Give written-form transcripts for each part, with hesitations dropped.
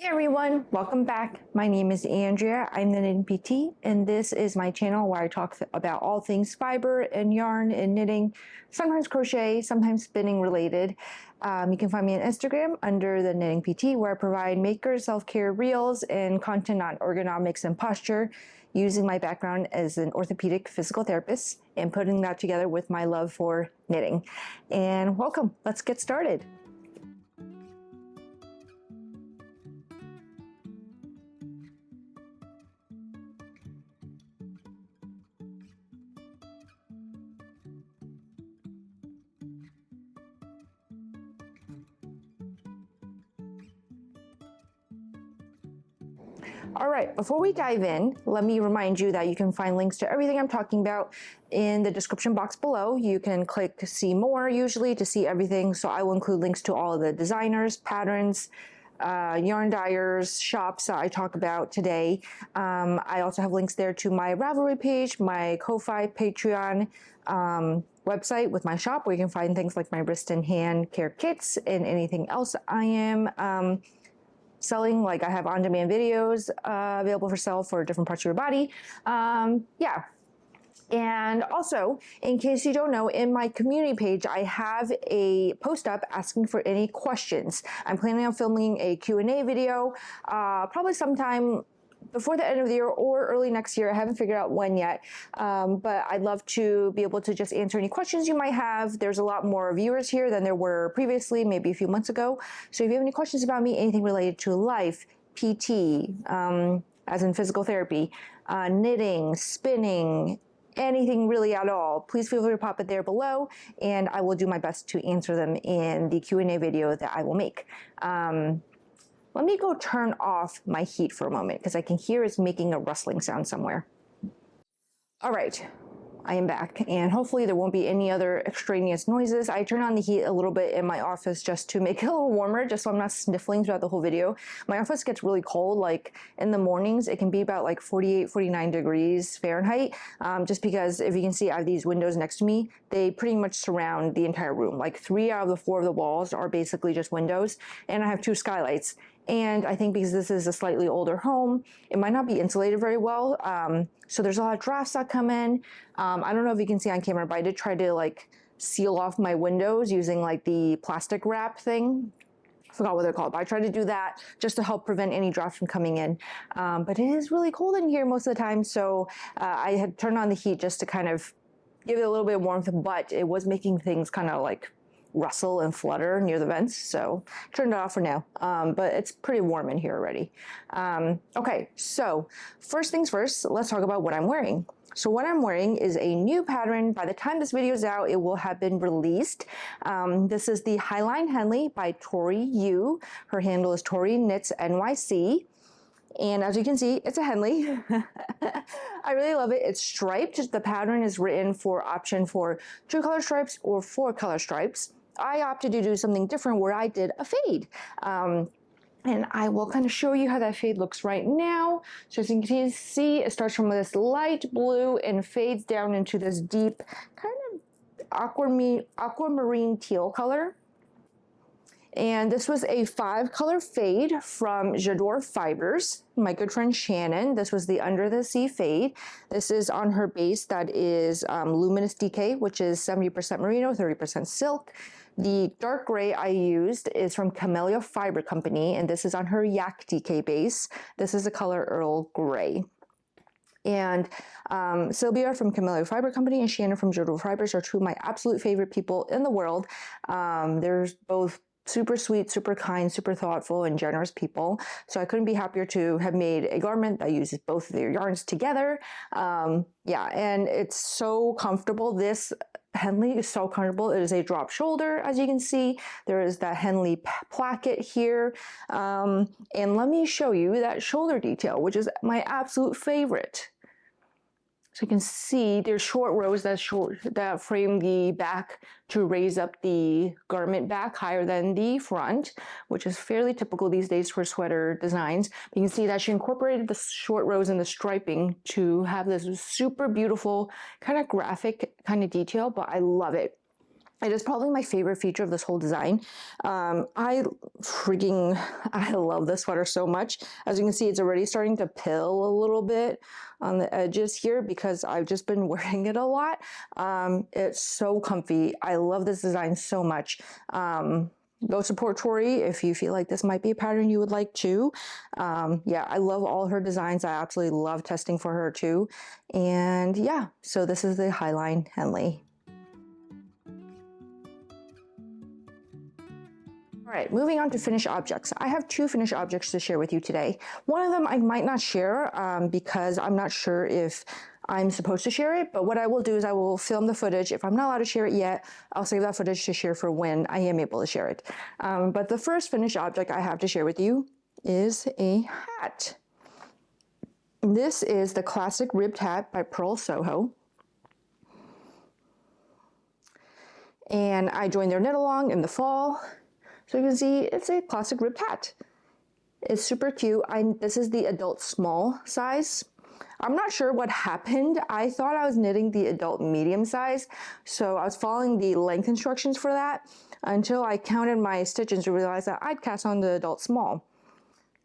Hey everyone, welcome back. My name is Andrea. I'm the Knitting PT, and this is my channel where I talk about all things fiber and yarn and knitting, sometimes crochet, sometimes spinning related. You can find me on Instagram under the Knitting PT, where I provide maker self-care reels and content on ergonomics and posture, using my background as an orthopedic physical therapist and putting that together with my love for knitting. And welcome, let's get started. All right, before we dive in, let me remind you that you can find links to everything I'm talking about in the description box below. You can click see more usually to see everything. So I will include links to all of the designers, patterns, yarn dyers, shops that I talk about today. I also have links there to my Ravelry page, my Ko-Fi, Patreon, website with my shop, where you can find things like my wrist and hand care kits and anything else I am selling. Like, I have on-demand videos available for sale for different parts of your body. Yeah. And also, in case you don't know, in my community page, I have a post up asking for any questions. I'm planning on filming a Q&A video, probably sometime before the end of the year or early next year. I haven't figured out when yet, but I'd love to be able to just answer any questions you might have. There's a lot more viewers here than there were previously, maybe a few months ago. So if you have any questions about me, anything related to life, PT, as in physical therapy, knitting, spinning, anything really at all, please feel free to pop it there below, and I will do my best to answer them in the Q&A video that I will make. Let me go turn off my heat for a moment because I can hear it's making a rustling sound somewhere. All right, I am back, and hopefully there won't be any other extraneous noises. I turn on the heat a little bit in my office just to make it a little warmer, just so I'm not sniffling throughout the whole video. My office gets really cold. Like in the mornings, it can be about like 48, 49 degrees Fahrenheit, just because if you can see, I have these windows next to me. They pretty much surround the entire room. Like 3 out of the 4 of the walls are basically just windows, and I have 2 skylights. And I think because this is a slightly older home, it might not be insulated very well. So there's a lot of drafts that come in. I don't know if you can see on camera, but I did try to like seal off my windows using like the plastic wrap thing. I forgot what they're called, but I tried to do that just to help prevent any drafts from coming in. But it is really cold in here most of the time. So I had turned on the heat just to kind of give it a little bit of warmth, but it was making things kind of like rustle and flutter near the vents, so turned it off for now, but it's pretty warm in here already. Okay, so first things first, let's talk about what I'm wearing. So what I'm wearing is a new pattern. By the time this video is out, it will have been released. This is the Highline Henley by Tori Yu. Her handle is Tori Knits NYC. And as you can see, it's a Henley. I really love it. It's striped. The pattern is written for option for 2 color stripes or 4 color stripes. I opted to do something different where I did a fade. And I will kind of show you how that fade looks right now. So as you can see, it starts from this light blue and fades down into this deep kind of aquamarine teal color. And this was a 5 color fade from J'adore Fibers, my good friend Shannon. This was the Under the Sea fade. This is on her base that is Luminous DK, which is 70% merino, 30% silk. The dark gray I used is from Camellia Fiber Company, and this is on her Yak DK base. This is the color Earl Grey. And Sylvia from Camellia Fiber Company and Shannon from J'adore Fibers are 2 of my absolute favorite people in the world. They're both super sweet, super kind, super thoughtful, and generous people. So I couldn't be happier to have made a garment that uses both of their yarns together. Yeah, and it's so comfortable. This Henley is so comfortable. It is a drop shoulder, as you can see. There is that Henley placket here. And let me show you that shoulder detail, which is my absolute favorite. So you can see there's short rows that frame the back to raise up the garment back higher than the front, which is fairly typical these days for sweater designs. But you can see that she incorporated the short rows and the striping to have this super beautiful kind of graphic kind of detail, but I love it. It is probably my favorite feature of this whole design. I love this sweater so much. As you can see, it's already starting to pill a little bit on the edges here because I've just been wearing it a lot. It's so comfy. I love this design so much. Go support Tori if you feel like this might be a pattern you would like too. Yeah, I love all her designs. I absolutely love testing for her too. And yeah, so this is the Highline Henley. All right, moving on to finished objects. I have 2 finished objects to share with you today. One of them I might not share because I'm not sure if I'm supposed to share it, but what I will do is I will film the footage. If I'm not allowed to share it yet, I'll save that footage to share for when I am able to share it. But the first finished object I have to share with you is a hat. This is the classic ribbed hat by Pearl Soho. And I joined their knit along in the fall. So you can see it's a classic ribbed hat. It's super cute. This is the adult small size. I'm not sure what happened. I thought I was knitting the adult medium size, so I was following the length instructions for that until I counted my stitches to realize that I'd cast on the adult small.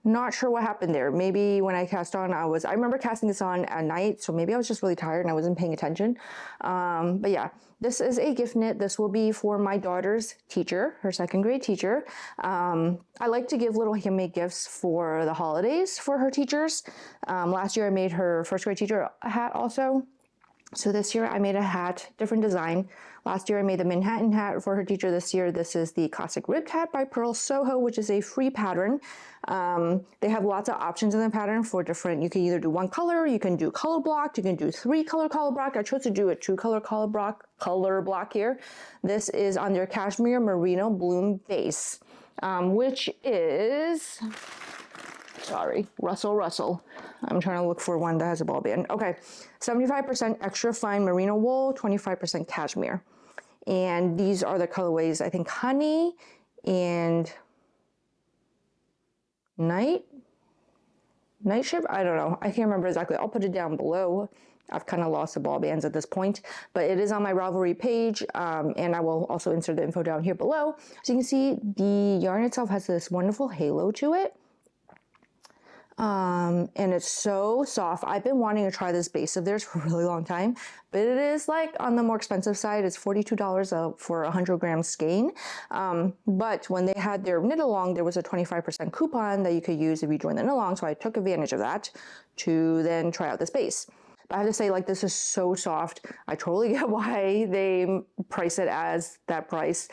Not sure what happened there. Maybe when I cast on, I remember casting this on at night, so maybe I was just really tired and I wasn't paying attention. But yeah, this is a gift knit. This will be for my daughter's teacher, her 2nd grade teacher. I like to give little handmade gifts for the holidays for her teachers. Last year I made her 1st grade teacher a hat also. So this year I made a hat, different design. Last year I made the Manhattan hat for her teacher. This year this is the classic ribbed hat by Pearl Soho, which is a free pattern. They have lots of options in the pattern for different, you can either do 1 color, you can do color blocked, you can do 3 color block. I chose to do a 2 color block here. This is on their cashmere merino bloom base, which is, sorry, Russell. I'm trying to look for one that has a ball band. Okay, 75% extra fine merino wool, 25% cashmere. And these are the colorways, I think honey and night shift. I don't know. I can't remember exactly. I'll put it down below. I've kind of lost the ball bands at this point, but it is on my Ravelry page, and I will also insert the info down here below. So you can see the yarn itself has this wonderful halo to it. And it's so soft. I've been wanting to try this base of theirs for a really long time, but it is like on the more expensive side. It's $42 for a 100 gram skein. But when they had their knit along, there was a 25% coupon that you could use if you joined the knit along. So I took advantage of that to then try out this base. But I have to say, like, this is so soft. I totally get why they price it as that price.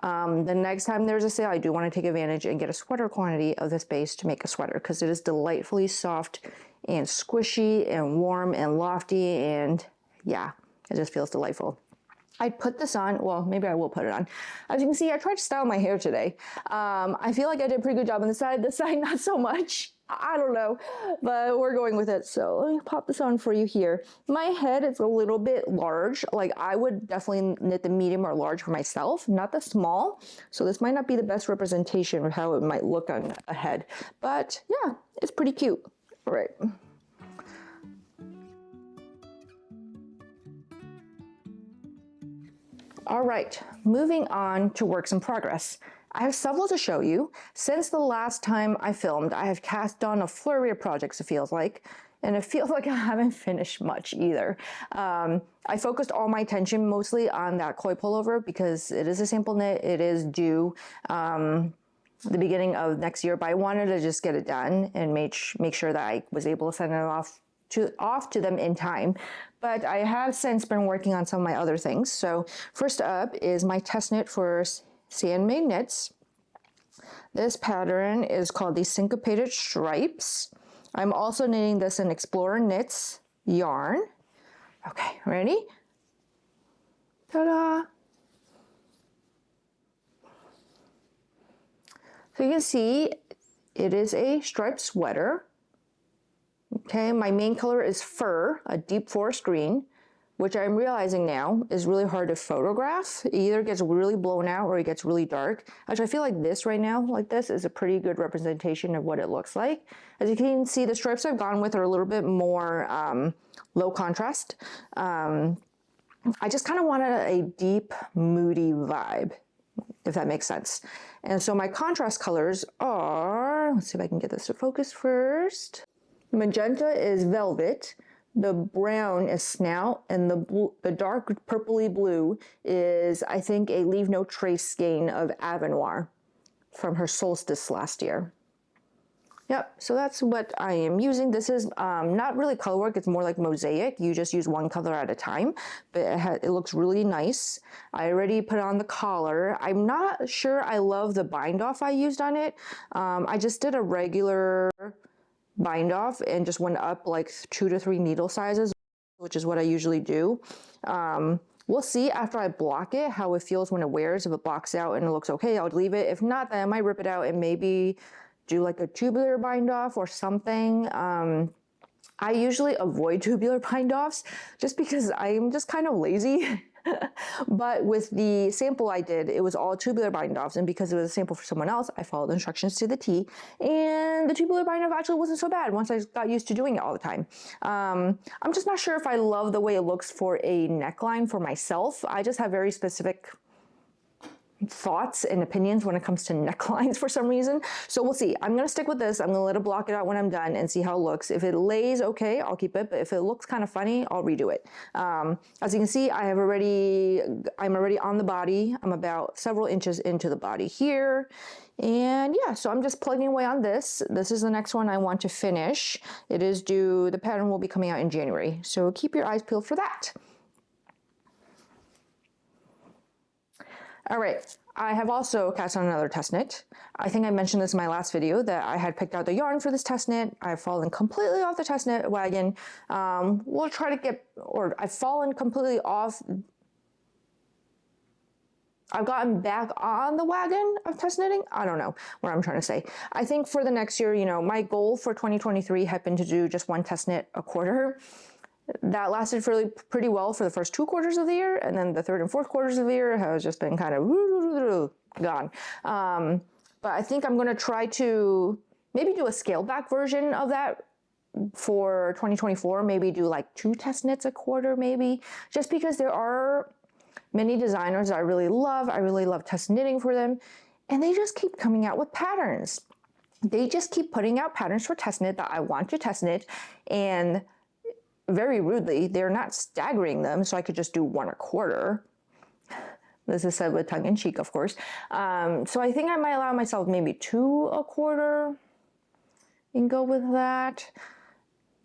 The next time there's a sale, I do want to take advantage and get a sweater quantity of this base to make a sweater because it is delightfully soft and squishy and warm and lofty, and yeah, it just feels delightful. I put this on, well, maybe I will put it on. As you can see, I tried to style my hair today. I feel like I did a pretty good job on this side not so much. I don't know, but we're going with it. So let me pop this on for you here. My head is a little bit large. Like, I would definitely knit the medium or large for myself, not the small. So this might not be the best representation of how it might look on a head, but yeah, it's pretty cute. All right. All right, moving on to works in progress. I have several to show you. Since the last time I filmed, I have cast on a flurry of projects, it feels like, and it feels like I haven't finished much either. I focused all my attention mostly on that koi pullover because it is a sample knit. It is due the beginning of next year, but I wanted to just get it done and make sure that I was able to send it off to them in time. But I have since been working on some of my other things. So first up is my test knit for Sandmade Knits. This pattern is called the Syncopated Stripes. I'm also knitting this in Explorer Knits yarn. Okay, ready? Ta-da! So you can see it is a striped sweater. Okay, my main color is fur, a deep forest green, which I'm realizing now is really hard to photograph. It either gets really blown out or it gets really dark. Actually, I feel like this right now, like this, is a pretty good representation of what it looks like. As you can see, the stripes I've gone with are a little bit more low contrast. I just kind of wanted a deep, moody vibe, if that makes sense. And so my contrast colors are, let's see if I can get this to focus first. Magenta is Velvet, the brown is Snout, and the dark purpley blue is, I think, a Leave No Trace skein of Avenoir from her Solstice last year. Yep, so that's what I am using. This is not really color work, it's more like mosaic. You just use one color at a time, but it looks really nice. I already put on the collar. I'm not sure I love the bind off I used on it. I just did a regular bind off and just went up like 2 to 3 needle sizes, which is what I usually do. We'll see after I block it how it feels when it wears. If it blocks out and it looks okay, I'll leave it. If not, then I might rip it out and maybe do like a tubular bind off or something. I usually avoid tubular bind offs just because I'm just kind of lazy. But with the sample I did, it was all tubular bind offs, and because it was a sample for someone else, I followed the instructions to the T, and the tubular bind off actually wasn't so bad once I got used to doing it all the time. I'm just not sure if I love the way it looks for a neckline for myself. I just have very specific thoughts and opinions when it comes to necklines for some reason. So we'll see. I'm going to stick with this. I'm going to let it block it out when I'm done and see how it looks. If it lays okay, I'll keep it. But if it looks kind of funny, I'll redo it. As you can see, I'm already on the body. I'm about several inches into the body here. And yeah, so I'm just plugging away on this. This is the next one I want to finish. It is due, the pattern will be coming out in January. So keep your eyes peeled for that. All right, I have also cast on another test knit. I think I mentioned this in my last video that I had picked out the yarn for this test knit. I've fallen completely off the test knit wagon. We'll try to get, or I've fallen completely off. I've gotten back on the wagon of test knitting. I don't know what I'm trying to say. I think for the next year, you know, my goal for 2023 had been to do just one test knit a quarter. That lasted pretty well for the first 2 quarters of the year, and then the 3rd and 4th quarters of the year has just been kind of gone. But I think I'm going to try to maybe do a scaled back version of that for 2024. Maybe do like 2 test knits a quarter, maybe, just because there are many designers I really love. I really love test knitting for them, and they just keep coming out with patterns. They just keep putting out patterns for test knit that I want to test knit, and very rudely, they're not staggering them, so I could just do 1 a quarter. This is said with tongue-in-cheek, of course. So I think I might allow myself maybe 2 a quarter and go with that.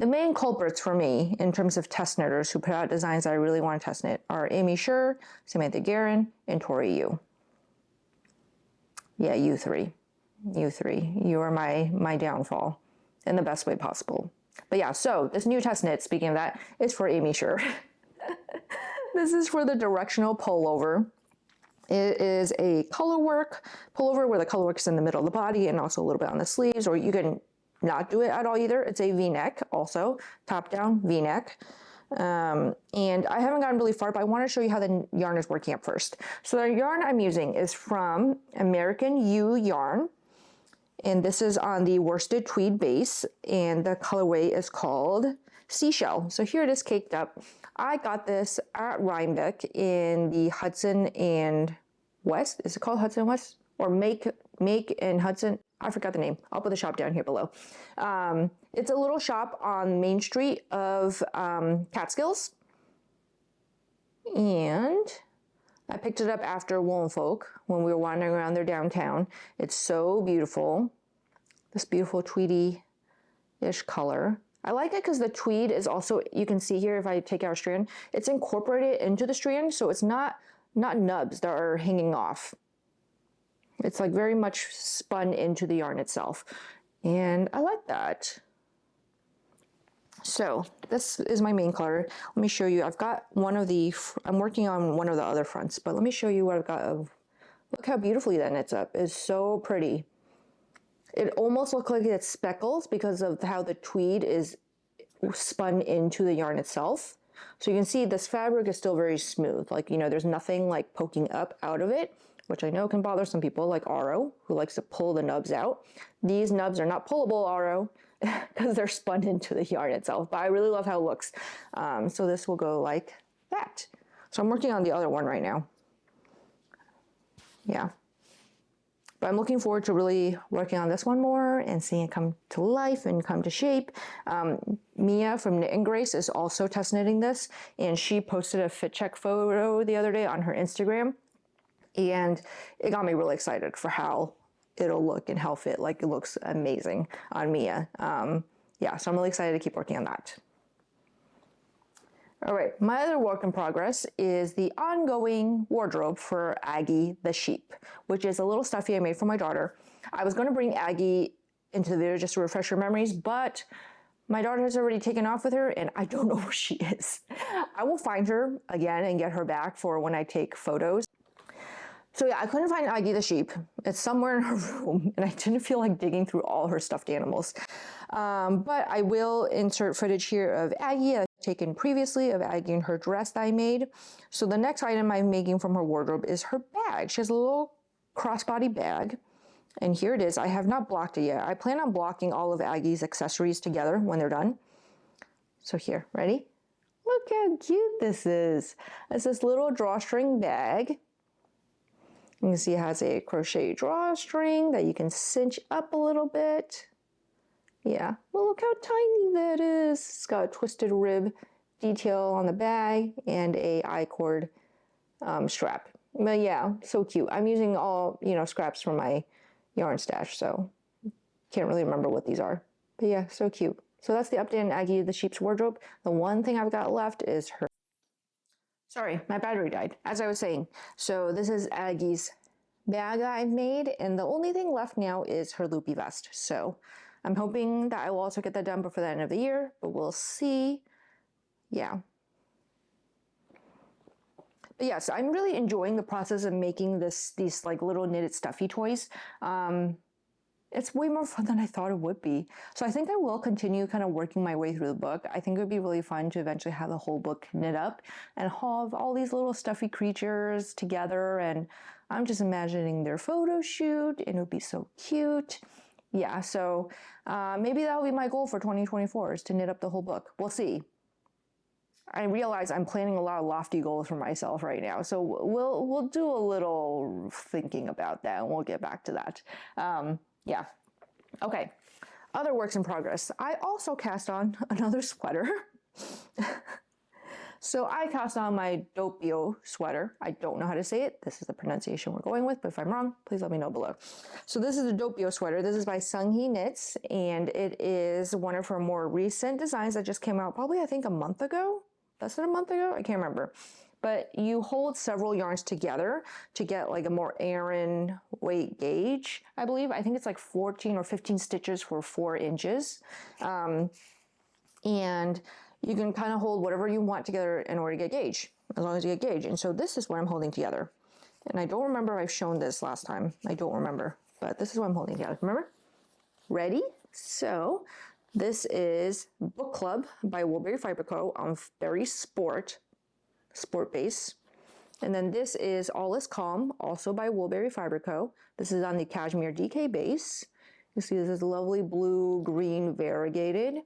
The main culprits for me in terms of test knitters who put out designs that I really want to test knit are Aimee Sher, Samantha Guerin, and Tori Yu. Yeah, you three. You three. You are my downfall in the best way possible. But yeah, so this new test knit, speaking of that, is for Aimee Sher. This is for the Directional Pullover. It is a colorwork pullover where the colorwork is in the middle of the body and also a little bit on the sleeves, or you can not do it at all either. It's a V-neck also, top down V-neck. And I haven't gotten really far, but I want to show you how the yarn is working up first. So the yarn I'm using is from American U yarn. And this is on the worsted tweed base, and the colorway is called Seashell. So here it is caked up. I got this at Rhinebeck in the Hudson and West. Is it called Hudson West? Or Make and Hudson? I forgot the name. I'll put the shop down here below. It's a little shop on Main Street of Catskills. And I picked it up after Woolen Folk when we were wandering around their downtown. It's so beautiful. This beautiful tweedy-ish color. I like it because the tweed is also, you can see here if I take out a strand, it's incorporated into the strand, so it's not nubs that are hanging off. It's like very much spun into the yarn itself. And I like that. So this is my main color. Let me show you. I've got one of the, I'm working on one of the other fronts, but let me show you what I've got of, look how beautifully that knits up. It's so pretty. It almost looks like it's speckles because of how the tweed is spun into the yarn itself. So you can see this fabric is still very smooth. Like, you know, there's nothing like poking up out of it, which I know can bother some people like Aro, who likes to pull the nubs out. These nubs are not pullable, Aro, because they're spun into the yarn itself, but I really love how it looks. So this will go like that. So I'm working on the other one right now. Yeah. But I'm looking forward to really working on this one more and seeing it come to life and come to shape. Mia from Knit and Grace is also test knitting this, and she posted a fit check photo the other day on her Instagram, and it got me really excited for how it'll look and how fit. Like, it looks amazing on Mia. Yeah, so I'm really excited to keep working on that. All right, my other work in progress is the ongoing wardrobe for Aggie the sheep, which is a little stuffy I made for my daughter. I was going to bring Aggie into the video just to refresh her memories, but my daughter has already taken off with her and I don't know where she is. I will find her again and get her back for when I take photos. So yeah, I couldn't find Aggie the sheep. It's somewhere in her room, and I didn't feel like digging through all her stuffed animals. But I will insert footage here of Aggie I've taken previously of Aggie and her dress that I made. So the next item I'm making from her wardrobe is her bag. She has a little crossbody bag, and here it is. I have not blocked it yet. I plan on blocking all of Aggie's accessories together when they're done. So here, ready? Look how cute this is. It's this little drawstring bag. You can see it has a crochet drawstring that you can cinch up a little bit. Yeah, well, look how tiny that is. It's got a twisted rib detail on the bag and a I-cord strap. But yeah, so cute. I'm using all, scraps from my yarn stash, so can't really remember what these are. But yeah, so cute. So that's the update on Aggie the sheep's wardrobe. The one thing I've got left is her. Sorry, my battery died. As I was saying, so this is Aggie's bag that I've made, and the only thing left now is her loopy vest. So I'm hoping that I will also get that done before the end of the year, but we'll see. Yeah. But yeah, so I'm really enjoying the process of making these like little knitted stuffy toys. It's way more fun than I thought it would be. So I think I will continue kind of working my way through the book. I think it would be really fun to eventually have the whole book knit up and have all these little stuffy creatures together. And I'm just imagining their photo shoot, and it would be so cute. Yeah, so maybe that'll be my goal for 2024 is to knit up the whole book. We'll see. I realize I'm planning a lot of lofty goals for myself right now, so we'll do a little thinking about that, and we'll get back to that. Yeah. Okay. Other works in progress. I also cast on another sweater. So I cast on my Doppio sweater. I don't know how to say it. This is the pronunciation we're going with, but if I'm wrong, please let me know below. So this is the Doppio sweater. This is by Sung-hee Knits, and it is one of her more recent designs that just came out probably, I think, a month ago. Less than a month ago? I can't remember. But you hold several yarns together to get like a more Aran weight gauge, I believe. I think it's like 14 or 15 stitches for 4 inches. And you can kind of hold whatever you want together in order to get gauge, as long as you get gauge. And so this is what I'm holding together. And I don't remember if I've shown this last time. I don't remember, but this is what I'm holding together. Remember? Ready? So this is Book Club by Woolberry Fiber Co. on Berry Sport base. And then this is All Is Calm, also by Woolberry Fiber Co. This is on the Cashmere DK base. You see this is lovely blue-green variegated,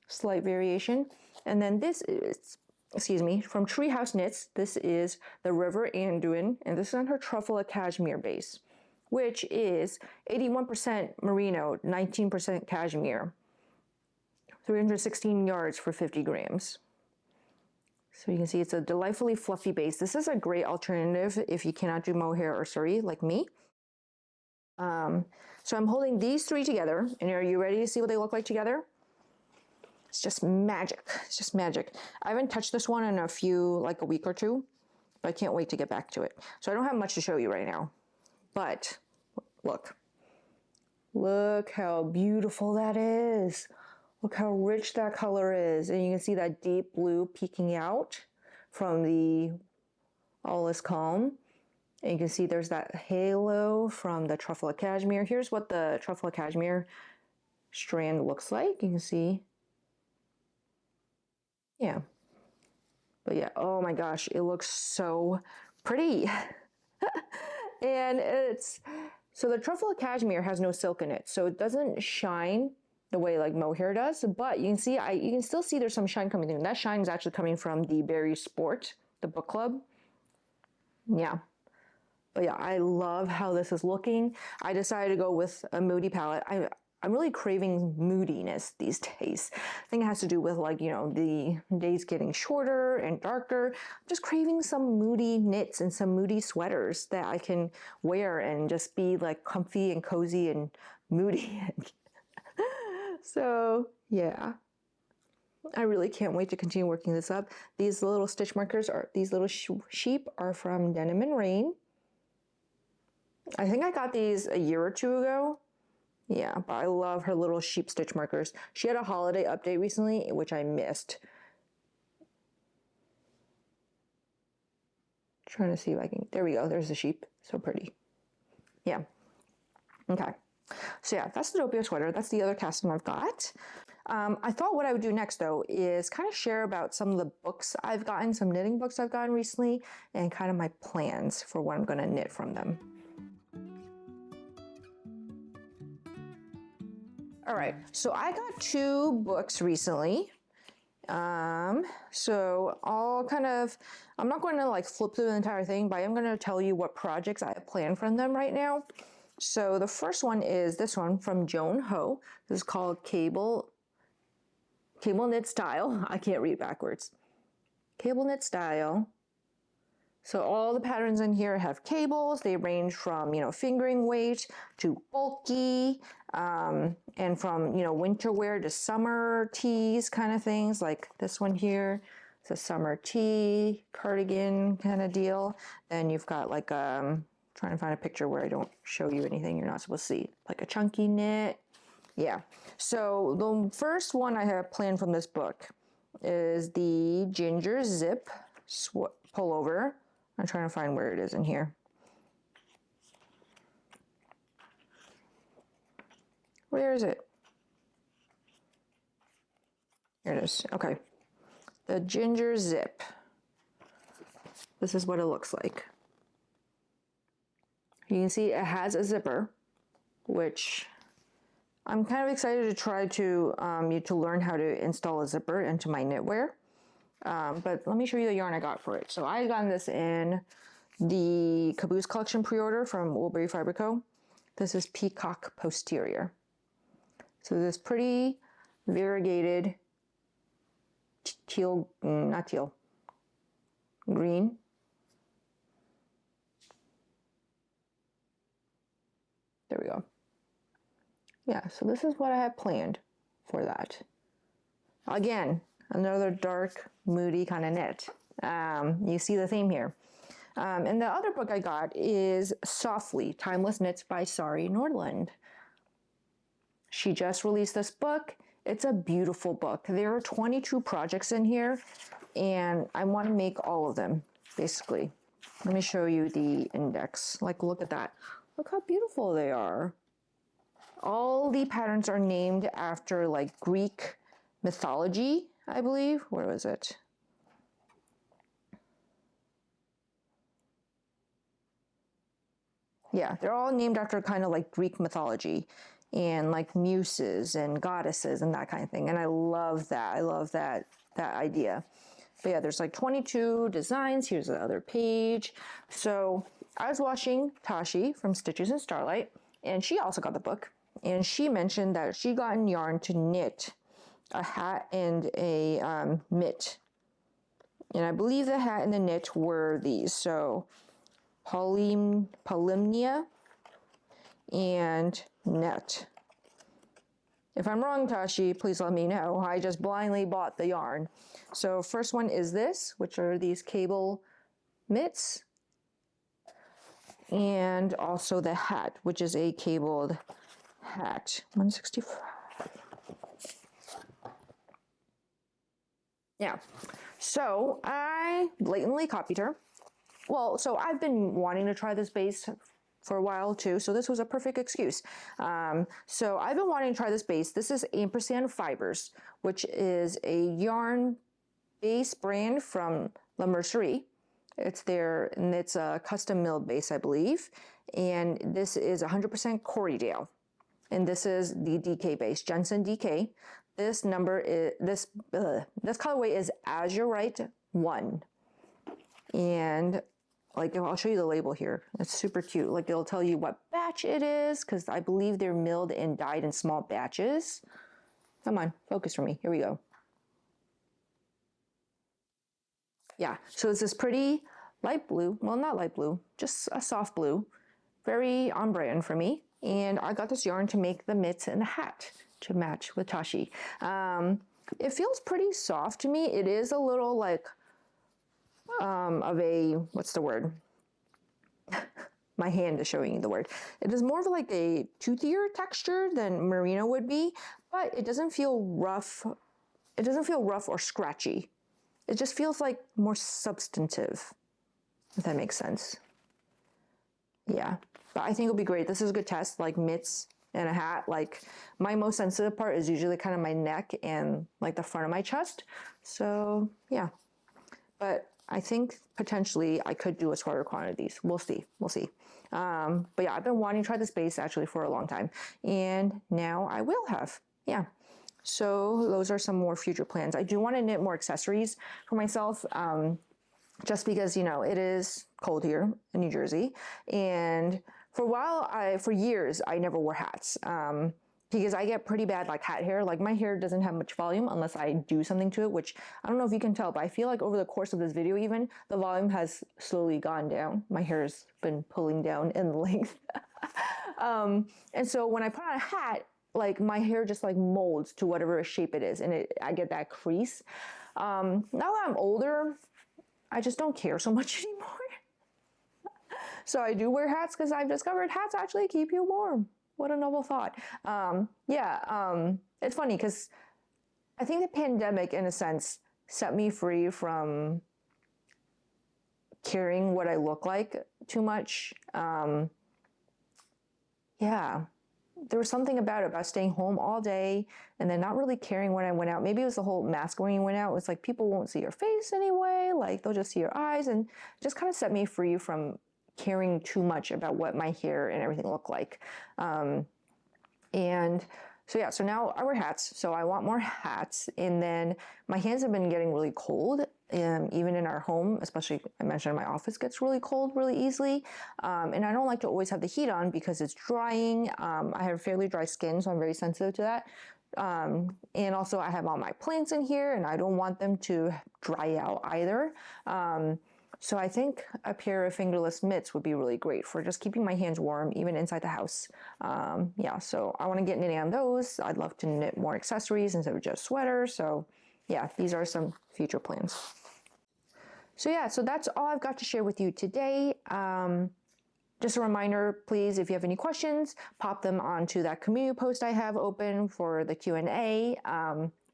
slight variation. And then this is, from Treehouse Knits, this is the River Anduin, and this is on her Truffle Cashmere base, which is 81% merino, 19% cashmere, 316 yards for 50 grams. So you can see it's a delightfully fluffy base. This is a great alternative if you cannot do mohair or suri like me. So I'm holding these 3 together, and are you ready to see what they look like together? It's just magic. It's just magic. I haven't touched this one in like a week or 2, but I can't wait to get back to it. So I don't have much to show you right now, but look how beautiful that is. Look how rich that color is. And you can see that deep blue peeking out from the All Is Calm. And you can see there's that halo from the Truffle Cashmere. Here's what the Truffle Cashmere strand looks like. You can see. Yeah. But yeah, oh my gosh, it looks so pretty. And so the Truffle Cashmere has no silk in it, so it doesn't shine the way like mohair does, but you can see, you can still see there's some shine coming through. And that shine is actually coming from the Berry Sport, the book club. Yeah. But yeah, I love how this is looking. I decided to go with a Moody palette. I'm really craving moodiness these days. I think it has to do with, like, you know, the days getting shorter and darker. I'm just craving some moody knits and some moody sweaters that I can wear and just be like comfy and cozy and moody. So yeah, I really can't wait to continue working this up. These little stitch markers these little sheep are from Denim and Rain. I think I got these a year or two ago. Yeah, but I love her little sheep stitch markers. She had a holiday update recently, which I missed. Trying to see if I can, there we go, there's the sheep. So pretty. Yeah. Okay. So yeah, that's the Dopio sweater. That's the other casting I've got. I thought what I would do next, though, is kind of share about some of the books I've gotten, some knitting books I've gotten recently, and kind of my plans for what I'm going to knit from them. All right, so I got 2 books recently. So I'm not going to like flip through the entire thing, but I'm going to tell you what projects I have planned from them right now. So the first one is this one from Joan Ho. This is called Cable Knit Style. I can't read backwards. Cable Knit Style. So all the patterns in here have cables. They range from, you know, fingering weight to bulky, and from, you know, winter wear to summer tees kind of things, like this one here. It's a summer tee, cardigan kind of deal. Then you've got like, trying to find a picture where I don't show you anything you're not supposed to see, like a chunky knit. Yeah. So the first one I have planned from this book is the Ginger Zip Pullover. I'm trying to find where it is in here. Where is it? Here it is. Okay. The Ginger Zip. This is what it looks like. You can see it has a zipper, which I'm kind of excited to try to learn how to install a zipper into my knitwear. But let me show you the yarn I got for it. So I got this in the Caboose Collection pre-order from Woolbury Fiber Co. This is Peacock Posterior. So this pretty variegated teal, not teal, green. There we go. Yeah, so this is what I have planned for that. Again, another dark, moody kind of knit. You see the theme here. And the other book I got is Softly, Timeless Knits by Sari Nordland. She just released this book. It's a beautiful book. There are 22 projects in here, and I want to make all of them, basically. Let me show you the index. Like, look at that. Look how beautiful they are. All the patterns are named after, like, Greek mythology, I believe. Where was it? Yeah, they're all named after kind of like Greek mythology and like muses and goddesses and that kind of thing. And I love that. I love that idea. But yeah, there's like 22 designs. Here's the other page. So I was watching Tashi from Stitches and Starlight, and she also got the book. And she mentioned that she got in yarn to knit a hat and a mitt. And I believe the hat and the knit were these. So polymnia and net. If I'm wrong, Tashi, please let me know. I just blindly bought the yarn. So first one is this, which are these cable mitts. And also the hat, which is a cabled hat. 165. Yeah. So I blatantly copied her. Well, so I've been wanting to try this base for a while too, so this was a perfect excuse. So I've been wanting to try this base. This is Ampersand Fibers, which is a yarn base brand from La Mercerie. It's a custom milled base, I believe. And this is 100% Corriedale. And this is the DK base, Jensen DK. This number is, this colorway is Azurite 1. And like, I'll show you the label here. It's super cute. Like, it'll tell you what batch it is, because I believe they're milled and dyed in small batches. Come on, focus for me. Here we go. Yeah, so it's this pretty light blue. Well, not light blue, just a soft blue. Very on brand for me. And I got this yarn to make the mitts and the hat to match with Tashi. It feels pretty soft to me. It is a little like of a, what's the word? My hand is showing you the word. It is more of like a toothier texture than merino would be, but it doesn't feel rough. It doesn't feel rough or scratchy. It just feels like more substantive, if that makes sense. Yeah, but I think it'll be great. This is a good test, like mitts and a hat. Like, my most sensitive part is usually kind of my neck and like the front of my chest. So yeah, but I think potentially I could do a smaller quantity of these. We'll see, we'll see. But yeah, I've been wanting to try this base actually for a long time, and now I will have, yeah. So those are some more future plans. I do want to knit more accessories for myself, just because, you know, it is cold here in New Jersey. And for a while, for years, I never wore hats, because I get pretty bad like hat hair. Like, my hair doesn't have much volume unless I do something to it, which I don't know if you can tell, but I feel like over the course of this video even, the volume has slowly gone down. My hair's been pulling down in length. And so when I put on a hat, like, my hair just like molds to whatever shape it is, and I get that crease. Now that I'm older, I just don't care so much anymore. So I do wear hats because I've discovered hats actually keep you warm. What a noble thought. It's funny because I think the pandemic, in a sense, set me free from caring what I look like too much. Yeah. There was something about staying home all day and then not really caring when I went out. Maybe it was the whole mask when you went out. It's like, people won't see your face anyway. Like, they'll just see your eyes, and just kind of set me free from caring too much about what my hair and everything looked like. And so yeah, so now I wear hats. So I want more hats. And then my hands have been getting really cold. Even in our home, especially, I mentioned my office gets really cold really easily. And I don't like to always have the heat on because it's drying. I have fairly dry skin, so I'm very sensitive to that. And also I have all my plants in here, and I don't want them to dry out either. So I think a pair of fingerless mitts would be really great for just keeping my hands warm, even inside the house. Yeah, so I want to get knitting on those. I'd love to knit more accessories instead of just sweaters. So yeah, these are some future plans. So yeah, so that's all I've got to share with you today. Just a reminder, please, if you have any questions, pop them onto that community post I have open for the Q&A.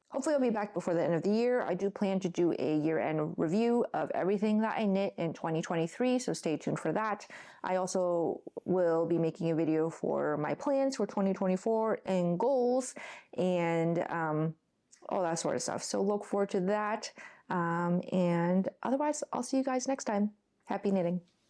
Hopefully I'll be back before the end of the year. I do plan to do a year-end review of everything that I knit in 2023, so stay tuned for that. I also will be making a video for my plans for 2024 and goals and all that sort of stuff. So look forward to that. And otherwise, I'll see you guys next time. Happy knitting.